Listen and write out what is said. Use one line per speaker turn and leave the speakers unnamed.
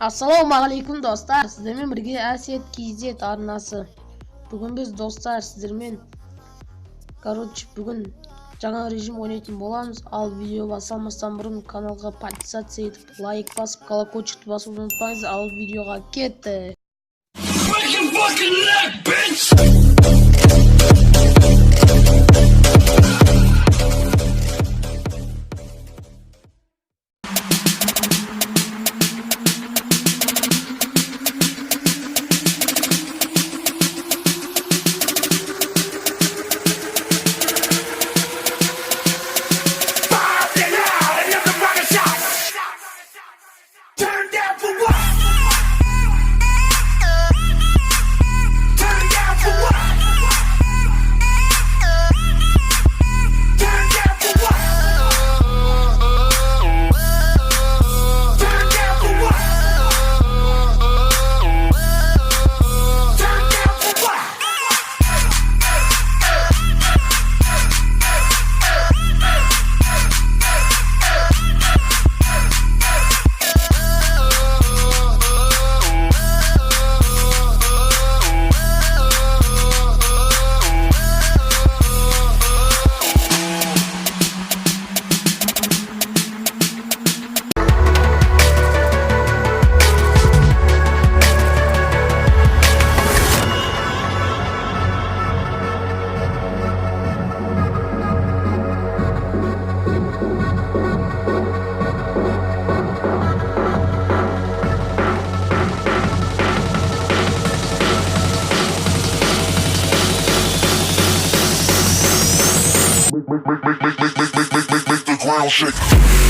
Assalomu dostlar, sizlerмен birge Asiyet KZ arnасы. Bugün biz dostlar sizlerмен bugün жаңа rejim oynayın bolamız. Al video basalmasdan burun kanalga подписаться etip like basıp колокольчикті basıp unutmayınız. Al videoga ketті.
Make the ground shake.